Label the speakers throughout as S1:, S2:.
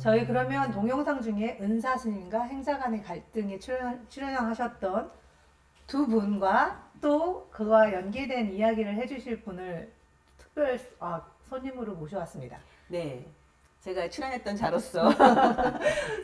S1: 저희 그러면 동영상 중에 은사 스님과 행자 간의 갈등에 출연하셨던 두 분과 또 그와 연계된 이야기를 해주실 분을 특별 손님으로 모셔왔습니다.
S2: 네. 제가 출연했던 자로서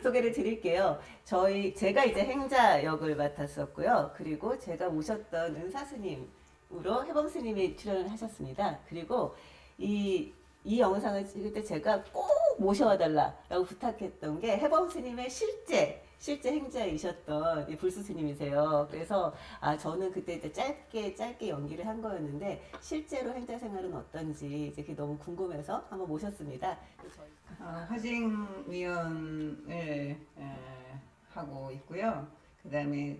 S2: 소개를 드릴게요. 제가 이제 행자 역을 맡았었고요. 그리고 제가 모셨던 은사스님으로 해범스님이 출연을 하셨습니다. 그리고 이 영상을 찍을 때 제가 꼭 모셔와달라라고 부탁했던 게 해범스님의 실제 행자이셨던 이 불수스님이세요. 그래서 저는 그때 이제 짧게 연기를 한 거였는데 실제로 행자 생활은 어떤지 이제 그게 너무 궁금해서 한번 모셨습니다.
S3: 화쟁위원을 하고 있고요. 그 다음에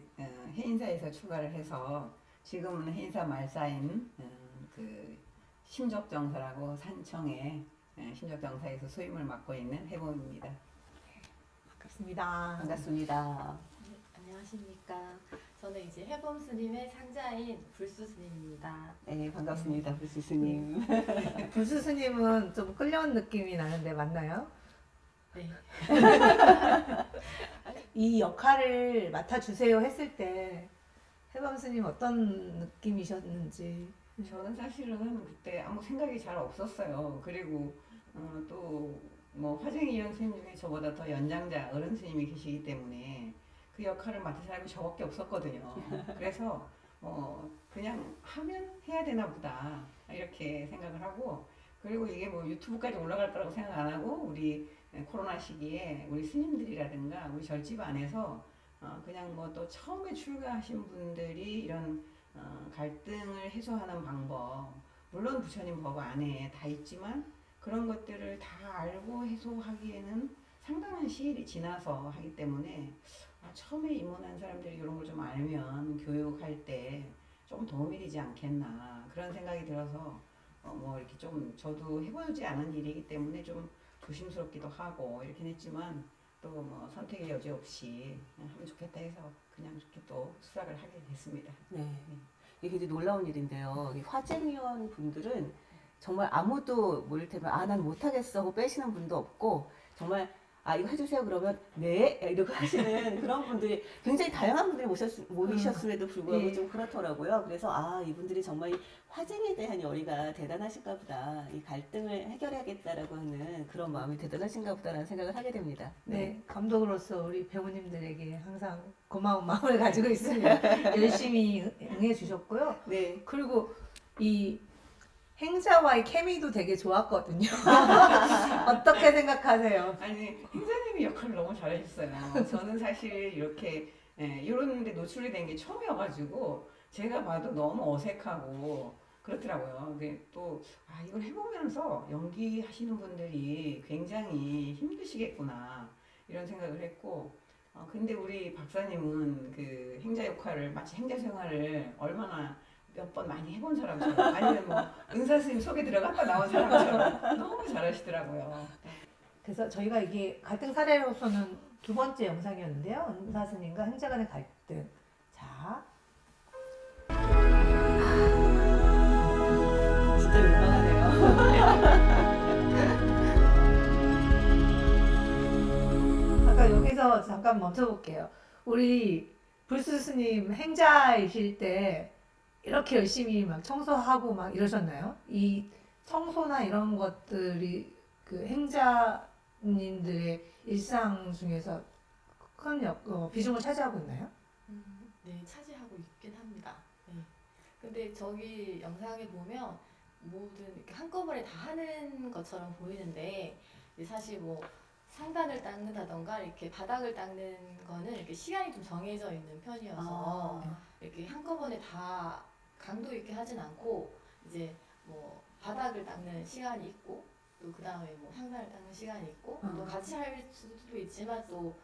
S3: 해인사에서 출가를 해서 지금은 해인사 말사인 그 심적정사라고 산청의 심적정사에서 소임을 맡고 있는 해범입니다.
S1: 반갑습니다.
S2: 반갑습니다.
S4: 네, 안녕하십니까. 저는 이제 해범 스님의 상자인 불수 스님입니다.
S2: 네, 반갑습니다. 불수스님.
S1: 불수 스님은 좀 끌려온 느낌이 나는데 맞나요?
S4: 네.
S1: 이 역할을 맡아주세요 했을 때 해범 스님 어떤 느낌이셨는지.
S3: 저는 사실은 그때 아무 생각이 잘 없었어요. 그리고 또 뭐 화쟁위원 스님 중에 저보다 더 연장자 어른 스님이 계시기 때문에 그 역할을 맡을 사람이 저밖에 없었거든요. 그래서 그냥 하면 해야 되나 보다 이렇게 생각을 하고, 그리고 이게 뭐 유튜브까지 올라갈 거라고 생각 안 하고 우리 코로나 시기에 우리 스님들이라든가 우리 절집 안에서 그냥 뭐 또 처음에 출가하신 분들이 이런 갈등을 해소하는 방법, 물론 부처님 법 안에 다 있지만 그런 것들을 다 알고 해소하기에는 상당한 시일이 지나서 하기 때문에 처음에 입문한 사람들이 이런 걸 좀 알면 교육할 때 좀 도움이 되지 않겠나 그런 생각이 들어서 뭐 이렇게 좀 저도 해보지 않은 일이기 때문에 좀 조심스럽기도 하고 이렇게 했지만 또 뭐 선택의 여지 없이 하면 좋겠다 해서 그냥 이렇게 또 수락을 하게 됐습니다.
S2: 네. 이게 굉장히 놀라운 일인데요. 이 화쟁위원 분들은 정말 아무도 모를 테면 난 못하겠어 하고 빼시는 분도 없고, 정말 이거 해주세요 그러면 네 이러고 하시는 그런 분들이 굉장히 다양한 분들이 모이셨음에도 불구하고
S1: 예.
S2: 좀 그렇더라고요. 그래서 이분들이 정말 이 화쟁에 대한 열의가 대단하신가 보다, 이 갈등을 해결해야겠다라고 하는 그런 마음이 대단하신가 보다라는 생각을 하게 됩니다.
S1: 네, 감독으로서 우리 배우님들에게 항상 고마운 마음을 가지고 있습니다. 열심히 응해 주셨고요.
S2: 네.
S1: 그리고 이 행자와의 케미도 되게 좋았거든요. 어떻게 생각하세요?
S3: 아니, 행자님이 역할을 너무 잘하셨어요. 저는 사실 이렇게 이런 데 노출이 된 게 처음이어가지고 제가 봐도 너무 어색하고 그렇더라고요. 근데 또 이걸 해보면서 연기하시는 분들이 굉장히 힘드시겠구나 이런 생각을 했고, 근데 우리 박사님은 그 행자 역할을 마치 행자 생활을 얼마나 몇 번 많이 해본 사람처럼, 아니면 뭐 은사 스님 속에 들어갔다 나온 사람처럼 너무 잘하시더라고요.
S1: 그래서 저희가 이게 갈등 사례로서는 두 번째 영상이었는데요. 은사 스님과 행자 간의 갈등. 자,
S2: 진짜 민망하네요.
S1: 아까 여기서 잠깐 멈춰볼게요. 우리 불수 스님 행자이실 때 이렇게 열심히 막 청소하고 막 이러셨나요? 이 청소나 이런 것들이 그 행자님들의 일상 중에서 큰 비중을 차지하고 있나요?
S4: 네, 차지하고 있긴 합니다. 네. 근데 저기 영상에 보면 모든 이렇게 한꺼번에 다 하는 것처럼 보이는데, 사실 뭐 상단을 닦는다던가 이렇게 바닥을 닦는 거는 이렇게 시간이 좀 정해져 있는 편이어서 이렇게 한꺼번에 다 강도 있게 하진 않고, 이제 뭐 바닥을 닦는 시간이 있고 또 그 다음에 뭐 상단을 닦는 시간이 있고 또 같이 할 수도 있지만, 또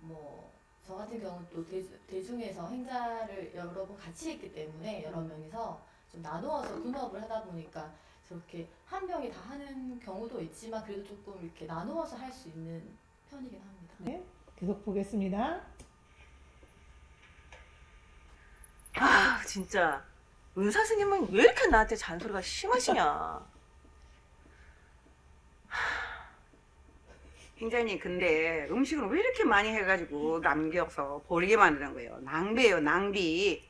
S4: 뭐 저 같은 경우는 또 대중에서 행자를 여러 번 같이 했기 때문에 여러 명이서 좀 나누어서 분업을 하다 보니까 저렇게 한 명이 다 하는 경우도 있지만 그래도 조금 이렇게 나누어서 할 수 있는 편이긴 합니다.
S1: 네, 계속 보겠습니다.
S2: 진짜 은사 스님은 왜 이렇게 나한테 잔소리가 심하시냐.
S5: 행자님, 근데 음식을 왜 이렇게 많이 해가지고 남겨서 버리게 만드는 거예요? 낭비예요, 낭비.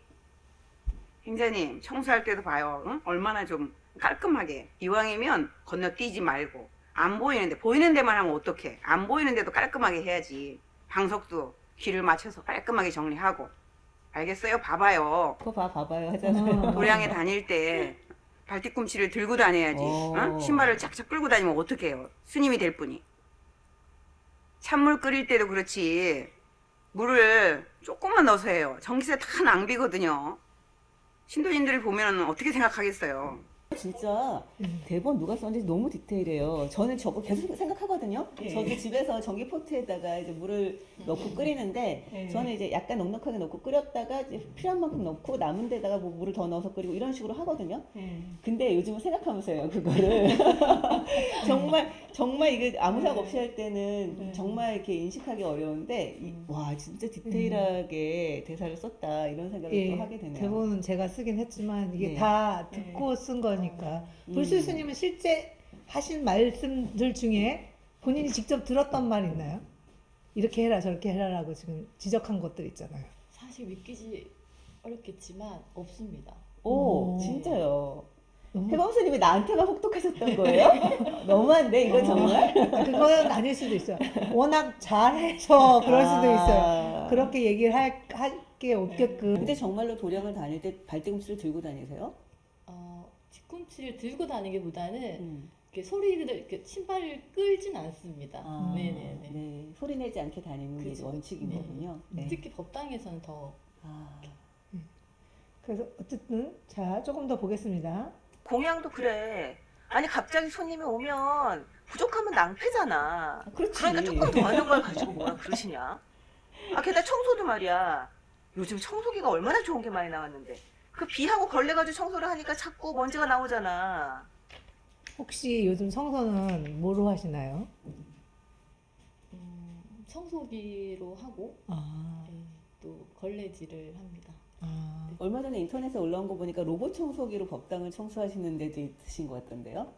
S5: 행자님, 청소할 때도 봐요. 응? 얼마나 좀 깔끔하게. 이왕이면 건너뛰지 말고. 안 보이는데, 보이는 데만 하면 어떡해. 안 보이는 데도 깔끔하게 해야지. 방석도 길을 맞춰서 깔끔하게 정리하고. 알겠어요? 봐봐요.
S2: 그거 봐봐요 하잖아요.
S5: 도량에 다닐 때 발뒤꿈치를 들고 다녀야지. 어? 신발을 쫙쫙 끌고 다니면 어떡해요? 스님이 될 뿐이. 찬물 끓일 때도 그렇지. 물을 조금만 넣어서 해요. 전기세 다 낭비거든요. 신도님들을 보면 어떻게 생각하겠어요?
S2: 진짜 대본 누가 썼는지 너무 디테일해요. 저는 저거 계속 생각하거든요.
S3: 예.
S2: 저도 집에서 전기 포트에다가 이제 물을 넣고 끓이는데
S3: 예.
S2: 저는 이제 약간 넉넉하게 넣고 끓였다가 이제 필요한 만큼 넣고 남은 데다가 뭐 물을 더 넣어서 끓이고 이런 식으로 하거든요.
S3: 예.
S2: 근데 요즘은 생각하면서 해요, 그거를. 정말 이게 아무 생각 없이 할 때는 정말 이렇게 인식하기 어려운데, 와, 진짜 디테일하게 대사를 썼다, 이런 생각을 또 하게 되네요.
S1: 대본은 제가 쓰긴 했지만 이게
S2: 네.
S1: 다 듣고 쓴 거니까. 불수 스님은 실제 하신 말씀들 중에 본인이 직접 들었던 말 있나요? 이렇게 해라 저렇게 해라라고 지금 지적한 것들 있잖아요.
S4: 사실 믿기지 어렵겠지만 없습니다.
S2: 오,
S1: 오.
S2: 진짜요.
S1: 너무
S2: 해범스님이 나한테만 혹독하셨던 거예요? 너무한데, 이거 정말?
S1: 그건 아닐 수도 있어요. 워낙 잘해서 그럴 수도 있어요.
S2: 아.
S1: 그렇게 얘기를 할 게 없게끔.
S2: 근데 정말로 도량을 다닐 때 발뒤꿈치를 들고 다니세요?
S4: 뒤꿈치를 들고 다니기보다는 이렇게 소리를 이렇게 신발을 끌진 않습니다.
S2: 아,
S4: 네네네.
S2: 네. 소리 내지 않게 다니는 게
S4: 그죠.
S2: 원칙인
S4: 네.
S2: 거군요. 네.
S4: 특히 법당에서는 더
S2: 아.
S1: 그래서 어쨌든 자 조금 더 보겠습니다.
S5: 공양도 그래. 아니 갑자기 손님이 오면 부족하면 낭패잖아.
S2: 그렇지.
S5: 그러니까 조금 더 하는 걸 가지고 뭐라 그러시냐? 아 게다가 청소도 말이야. 요즘 청소기가 얼마나 좋은 게 많이 나왔는데 그 비하고 걸레가지고 청소를 하니까 자꾸 먼지가 나오잖아.
S1: 혹시 요즘 청소는 뭐로 하시나요?
S4: 청소기로 하고
S1: 아,
S4: 네, 또 걸레질을 합니다.
S1: 아.
S2: 얼마 전에 인터넷에 올라온 거 보니까 로봇 청소기로 법당을 청소하시는 데도 있으신 것 같던데요?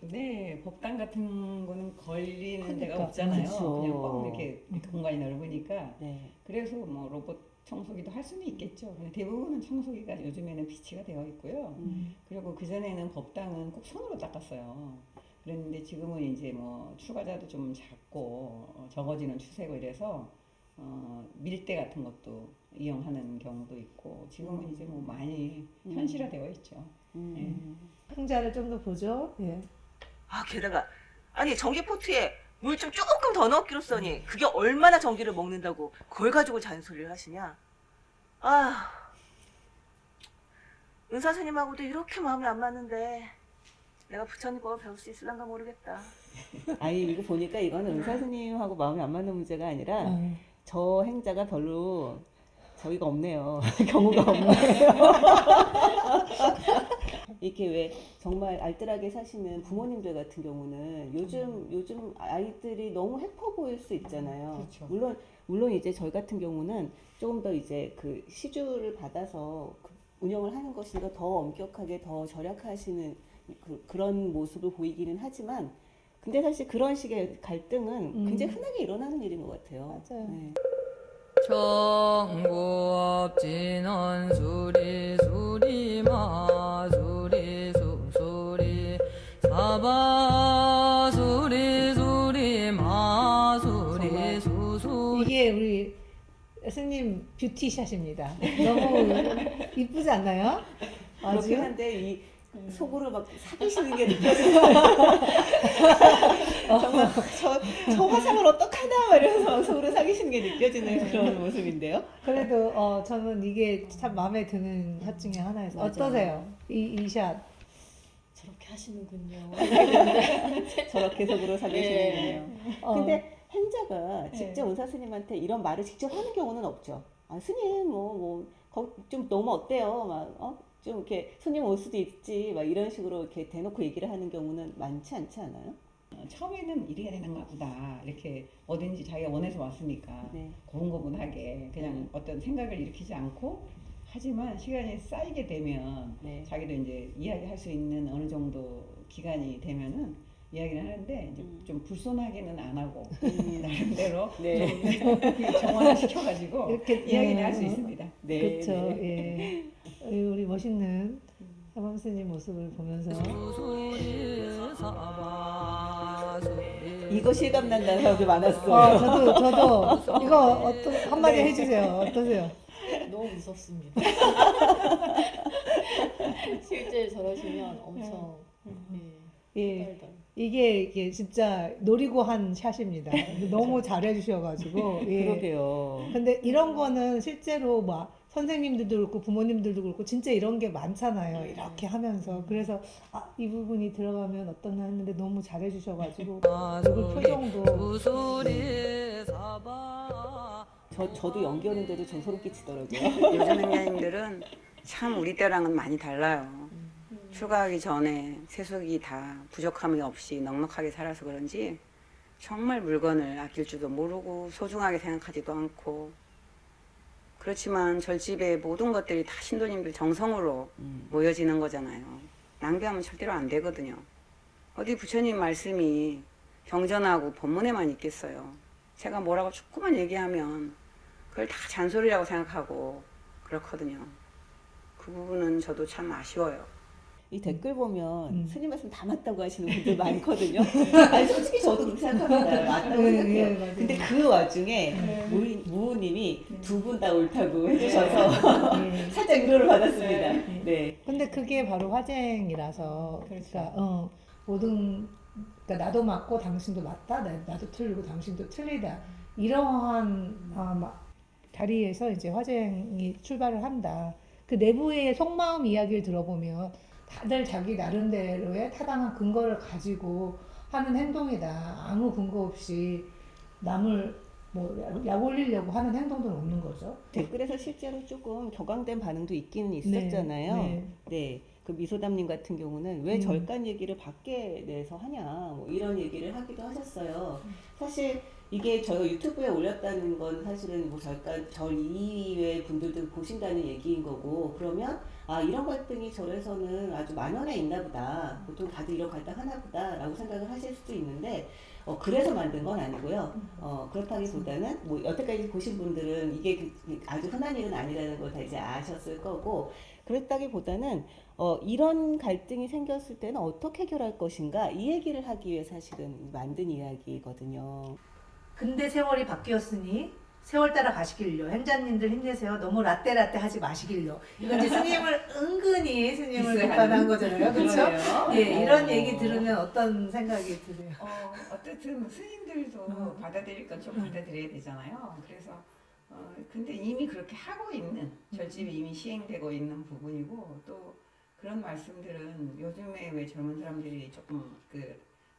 S3: 네, 법당 같은 거는 걸리는
S1: 그러니까,
S3: 데가 없잖아요.
S2: 그렇죠.
S3: 그냥 뻥 이렇게 공간이 넓으니까.
S2: 네.
S3: 그래서 뭐 로봇 청소기도 할 수는 있겠죠. 근데 대부분은 청소기가 요즘에는 비치가 되어 있고요. 그리고 그전에는 법당은 꼭 손으로 닦았어요. 그랬는데 지금은 이제 뭐 출가자도 좀 작고 적어지는 추세고 이래서 밀대 같은 것도 이용하는 경우도 있고 지금은 이제 뭐 많이 현실화되어 있죠.
S1: 행자를 좀 더 보죠. 예.
S5: 아 게다가 아니 전기 포트에 물 좀 조금 더 넣기로 써니 그게 얼마나 전기를 먹는다고 그걸 가지고 잔소리를 하시냐? 아 은사 스님하고도 이렇게 마음이 안 맞는데 내가 부처님 법을 배울 수 있을란가 모르겠다.
S2: 아니, 이거 보니까 이거는 의사 스님하고 마음이 안 맞는 문제가 아니라
S1: 음.
S2: 저 행자가 별로 저기가 없네요. 경우가 없네요. 이렇게 왜 정말 알뜰하게 사시는 부모님들 같은 경우는 요즘 아이들이 너무 해퍼 보일 수 있잖아요.
S3: 그렇죠.
S2: 물론 이제 저희 같은 경우는 조금 더 이제 그 시주를 받아서 운영을 하는 것이니까 더 엄격하게 더 절약하시는 그런 모습을 보이기는 하지만 근데 사실 그런 식의 갈등은 굉장히 흔하게 일어나는 일인 것 같아요.
S1: 맞아요.
S2: 네.
S6: 청법 진원 수리 수리 마 수리 수수리 사바 수리 수리 마 수리 수수리
S1: 이게 우리 스님 뷰티샷입니다. 너무 이쁘지 않나요?
S2: 그렇긴
S1: 아주
S2: 한데 이 속으로 막 사귀시는 게 느껴져요. 정말 저 화상을 어떡하나 막 이러면서 속으로 사귀시는 게 느껴지는 그런 모습인데요.
S1: 그래도 저는 이게 참 마음에 드는 샷 중에 하나여서
S2: 맞아요.
S1: 어떠세요? 이 샷.
S4: 저렇게 하시는군요.
S2: 저렇게 속으로 사귀시는군요.
S1: 어.
S2: 근데 행자가 직접 은사 스님한테 이런 말을 직접 하는 경우는 없죠. 아 스님 좀 너무 어때요? 좀 이렇게 손님 올 수도 있지 막 이런 식으로 이렇게 대놓고 얘기를 하는 경우는 많지 않지 않아요?
S3: 처음에는 이래야 되는가 보다 이렇게 어딘지 자기가 원해서 왔으니까
S2: 네.
S3: 고분고분하게 그냥 어떤 생각을 일으키지 않고 하지만 시간이 쌓이게 되면
S2: 네.
S3: 자기도 이제 이야기할 수 있는 어느 정도 기간이 되면은 이야기를 하는데 이제
S2: 음.
S3: 좀 불손하게는 안 하고
S2: 음.
S3: 나름대로
S2: 네.
S3: 좀 정화시켜가지고
S1: 이렇게
S3: 이야기를
S1: 네.
S3: 할 수 있습니다.
S2: 네.
S1: 그렇죠.
S2: 네.
S1: 예. 우리 멋있는 해범 스님 모습을 보면서
S6: 수소리 사바 소리
S2: 이거 실감 난다는 사람들 많았어요.
S1: 저도 이거 한마디
S2: 네.
S1: 해주세요. 어떠세요?
S4: 너무 무섭습니다. 실제 저러시면 엄청
S1: 예.
S4: 떨덜.
S1: 이게 진짜 노리고 한 샷입니다. 너무 잘해주셔가지고. 예.
S2: 그러게요.
S1: 근데 이런 거는 실제로 막 선생님들도 그렇고 부모님들도 그렇고 진짜 이런 게 많잖아요. 이렇게 하면서. 그래서 이 부분이 들어가면 어떠나 했는데 너무 잘해주셔가지고 얼굴 표정도
S6: 수소리 사바
S2: 저도 연기하는데도 좀 소름 끼치더라고요.
S5: 요즘 행자님들은 참 우리 때랑은 많이 달라요. 출가하기 전에 세속이 다 부족함이 없이 넉넉하게 살아서 그런지 정말 물건을 아낄 줄도 모르고 소중하게 생각하지도 않고, 그렇지만 절집의 모든 것들이 다 신도님들 정성으로 모여지는 거잖아요. 낭비하면 절대로 안 되거든요. 어디 부처님 말씀이 경전하고 법문에만 있겠어요. 제가 뭐라고 조금만 얘기하면 그걸 다 잔소리라고 생각하고 그렇거든요. 그 부분은 저도 참 아쉬워요.
S2: 이 댓글 보면
S1: 음.
S2: 스님 말씀 다 맞다고 하시는 분들 많거든요. 아니, 솔직히 저도 그렇게 생각합니다. 맞다고
S1: 네,
S2: 생각해요.
S1: 네, 맞아요.
S2: 근데 그 와중에 무우님이 두 분 다 옳다고 해주셔서
S1: 예.
S2: 살짝 위로를 받았습니다. 네.
S1: 근데 그게 바로 화쟁이라서 그러니까 모든 그러니까 나도 맞고 당신도 맞다, 나도 틀리고 당신도 틀리다 이러한 자리에서 이제 화쟁이 출발을 한다. 그 내부의 속마음 이야기를 들어보면 다들 자기 나름대로의 타당한 근거를 가지고 하는 행동이다. 아무 근거 없이 남을 약 올리려고 하는 행동들은 없는 거죠.
S2: 댓글에서 실제로 조금 격앙된 반응도 있기는 있었잖아요.
S1: 네.
S2: 네. 그 미소담님 같은 경우는 왜 절간 얘기를 밖에 내서 하냐, 뭐 이런 얘기를 하기도 하셨어요. 사실 이게 저희가 유튜브에 올렸다는 건 사실은 뭐 절 이외의 분들도 보신다는 얘기인 거고, 그러면 이런 갈등이 절에서는 아주 만연해 있나 보다, 보통 다들 이런 갈등 하나 보다 라고 생각을 하실 수도 있는데, 그래서 만든 건 아니고요. 그렇다기보다는 뭐 여태까지 보신 분들은 이게 아주 흔한 일은 아니라는 걸 다 이제 아셨을 거고, 그랬다기보다는 이런 갈등이 생겼을 때는 어떻게 해결할 것인가, 이 얘기를 하기 위해 사실은 만든 이야기거든요.
S1: 근데 세월이 바뀌었으니 세월 따라 가시길요. 행자님들 힘내세요. 너무 라떼 하지 마시길요. 이건 이제 스님을 은근히 스님을
S3: 디스하는
S1: 비판한 거잖아요. 그렇죠?
S3: 그러네요.
S1: 예, 이런 얘기 들으면 어떤 생각이 드세요?
S3: 어쨌든 스님들도 받아들일 건 좀 받아들여야 되잖아요. 그래서 근데 이미 그렇게 하고 있는 절집이 이미 시행되고 있는 부분이고, 또 그런 말씀들은 요즘에 왜 젊은 사람들이 조금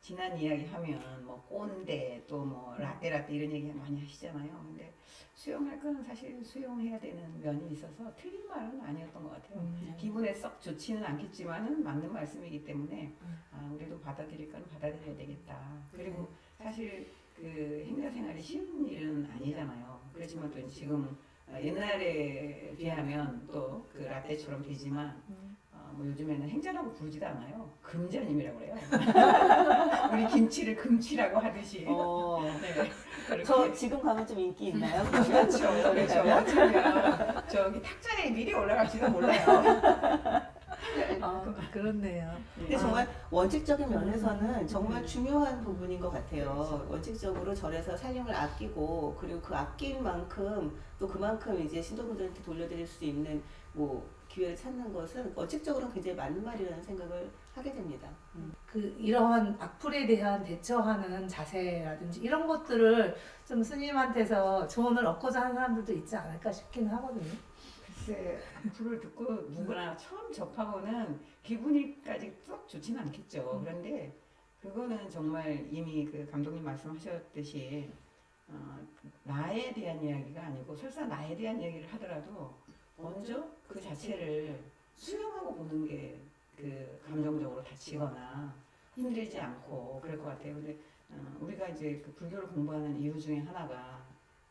S3: 지난 이야기 하면 뭐 꼰대 또 뭐 라떼 이런 얘기 많이 하시잖아요. 근데 수용할 거는 사실 수용해야 되는 면이 있어서 틀린 말은 아니었던 것 같아요. 기분에 썩 좋지는 않겠지만은 맞는 말씀이기 때문에 우리도 받아들일 건 받아들여야 되겠다. 그리고 사실 행자 생활이 쉬운 일은 아니잖아요. 그렇지만 또 지금 옛날에 비하면 또 라떼처럼 되지만 뭐 요즘에는 행자라고 부르지도 않아요. 금자님이라고 그래요. 우리 김치를 금치라고 하듯이. 네.
S2: 저 지금 가면 좀 인기 있나요?
S3: 그렇죠. 어쩌면 저기 탁자에 미리 올라갈지도 몰라요.
S1: 그렇네요.
S2: 근데 정말 원칙적인 면에서는 정말 중요한 부분인 것 같아요. 원칙적으로 절에서 살림을 아끼고, 그리고 그 아낀 만큼 또 그만큼 이제 신도분들한테 돌려드릴 수 있는 뭐 기회를 찾는 것은 원칙적으로는 굉장히 맞는 말이라는 생각을 하게 됩니다.
S1: 이러한 악플에 대한 대처하는 자세라든지 이런 것들을 좀 스님한테서 조언을 얻고자 하는 사람들도 있지 않을까 싶긴 하거든요.
S3: 글쎄, 악플을 듣고 누구나 처음 접하고는 기분이까지 썩 좋지는 않겠죠. 그런데 그거는 정말 이미 감독님 말씀하셨듯이 나에 대한 이야기가 아니고, 설사 나에 대한 이야기를 하더라도 먼저 그 자체를 수용하고 보는 게 감정적으로 다치거나 힘들지 않고 그럴 것 같아요. 근데 우리가 이제 불교를 공부하는 이유 중에 하나가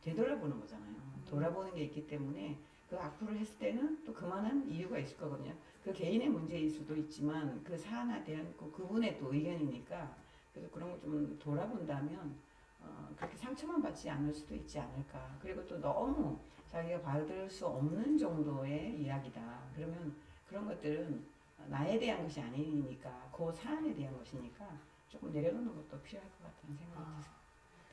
S3: 되돌아보는 거잖아요. 돌아보는 게 있기 때문에 그 악플을 했을 때는 또 그만한 이유가 있을 거거든요. 그 개인의 문제일 수도 있지만 그 사안에 대한 그분의 또 의견이니까 그래서 그런 걸 좀 돌아본다면 그렇게 상처만 받지 않을 수도 있지 않을까. 그리고 또 너무 자기가 받을 수 없는 정도의 이야기다. 그러면 그런 것들은 나에 대한 것이 아니니까 그 사안에 대한 것이니까 조금 내려놓는 것도 필요할 것 같다는 생각이 드세요.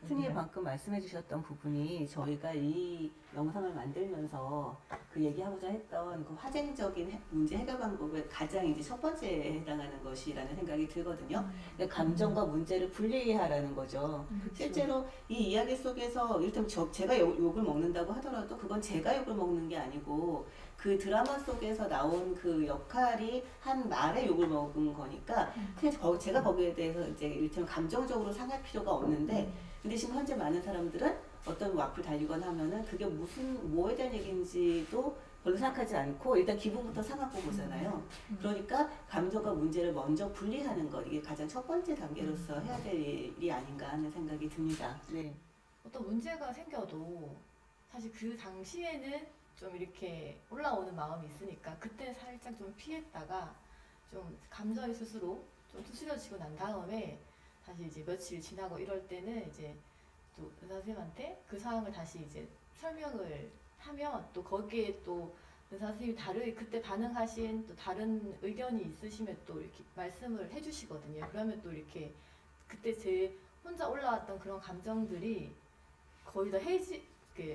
S2: 스님 방금 말씀해 주셨던 부분이 저희가 이 영상을 만들면서 그 얘기하고자 했던 그 화쟁적인 문제 해결 방법의 가장 이제 첫 번째에 해당하는 것이라는 생각이 들거든요. 그러니까 감정과 문제를 분리하라는 거죠. 실제로 이 이야기 속에서 일단 제가 욕을 먹는다고 하더라도 그건 제가 욕을 먹는 게 아니고 그 드라마 속에서 나온 그 역할이 한 말에 욕을 먹은 거니까 그냥 제가 거기에 대해서 이제 일단 감정적으로 상할 필요가 없는데 근데 지금 현재 많은 사람들은 어떤 왁을 달리거나 하면은 그게 뭐에 대한 얘기인지도 별로 생각하지 않고 일단 기분부터 상하고 보잖아요. 그러니까 감정과 문제를 먼저 분리하는 것 이게 가장 첫 번째 단계로서 해야 될 일이 아닌가 하는 생각이 듭니다. 네.
S4: 어떤 문제가 생겨도 사실 그 당시에는 좀 이렇게 올라오는 마음이 있으니까 그때 살짝 좀 피했다가 좀 감정이 스스로 좀 투스려지고 난 다음에 다시 이제 며칠 지나고 이럴 때는 이제 또 의사 선생님한테 그 상황을 다시 이제 설명을 하면 또 거기에 또 의사 선생님이 그때 반응하신 또 다른 의견이 있으시면 또 이렇게 말씀을 해주시거든요. 그러면 또 이렇게 그때 제 혼자 올라왔던 그런 감정들이 거의 다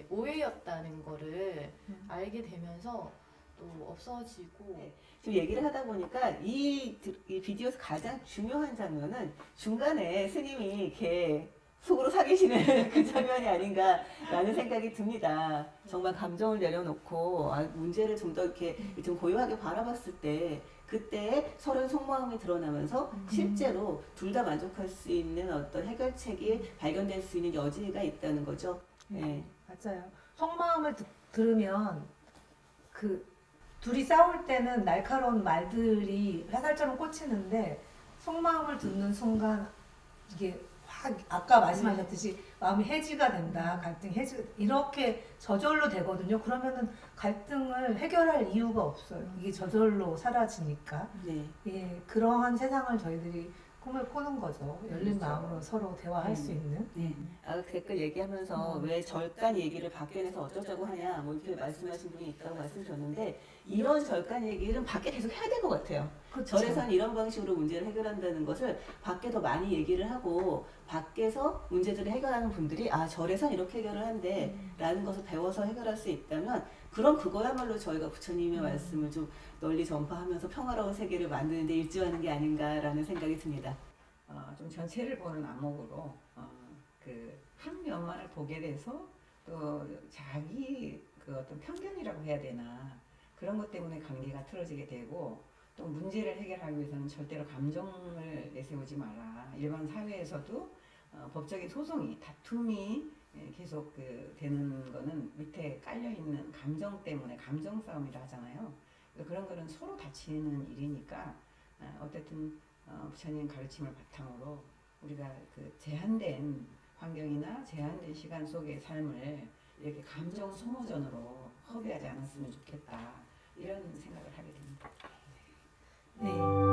S4: 오해였다는 거를 알게 되면서 또 없어지고.
S2: 네. 지금 얘기를 하다 보니까 이 비디오에서 가장 중요한 장면은 중간에 스님이 이렇게 속으로 사귀시는 그 장면이 아닌가라는 생각이 듭니다. 정말 감정을 내려놓고 문제를 좀 더 이렇게 좀 고요하게 바라봤을 때 그때 서로의 속마음이 드러나면서 실제로 둘 다 만족할 수 있는 어떤 해결책이 발견될 수 있는 여지가 있다는 거죠. 네.
S1: 맞아요. 속마음을 들으면 그 둘이 싸울 때는 날카로운 말들이 화살처럼 꽂히는데 속마음을 듣는 순간 이게 확 아까 말씀하셨듯이 마음이 해지가 된다. 갈등 해지 이렇게 저절로 되거든요. 그러면은 갈등을 해결할 이유가 없어요. 이게 저절로 사라지니까.
S2: 네.
S1: 예, 그러한 세상을 저희들이 꿈을 꾸는 거죠. 열린
S3: 그렇죠.
S1: 마음으로 서로 대화할 수 있는.
S2: 네. 아까 댓글 얘기하면서 왜 절간 얘기를 밖에 내서 어쩌자고 하냐 뭐 이렇게 말씀하신 분이 있다고 말씀드렸는데 이런 절간 얘기는 밖에 계속 해야 될 것 같아요.
S1: 그쵸.
S2: 절에서는 이런 방식으로 문제를 해결한다는 것을 밖에 더 많이 얘기를 하고 밖에서 문제들을 해결하는 분들이 절에선 이렇게 해결을 한대 라는 것을 배워서 해결할 수 있다면 그럼 그거야말로 저희가 부처님의 말씀을 좀 널리 전파하면서 평화로운 세계를 만드는 데 일조하는 게 아닌가라는 생각이 듭니다.
S3: 좀 전체를 보는 안목으로 그 한 면만을 보게 돼서 또 자기 그 어떤 편견이라고 해야 되나 그런 것 때문에 관계가 틀어지게 되고 또 문제를 해결하기 위해서는 절대로 감정을 내세우지 마라. 일반 사회에서도 법적인 소송이 다툼이 계속 되는 거는 밑에 깔려 있는 감정 때문에 감정 싸움이라 하잖아요. 그런 거는 서로 다치는 일이니까 어쨌든 부처님 가르침을 바탕으로 우리가 그 제한된 환경이나 제한된 시간 속의 삶을 이렇게 감정 소모전으로 허비하지 않았으면 좋겠다 이런 생각을 하게 됩니다.
S1: 네.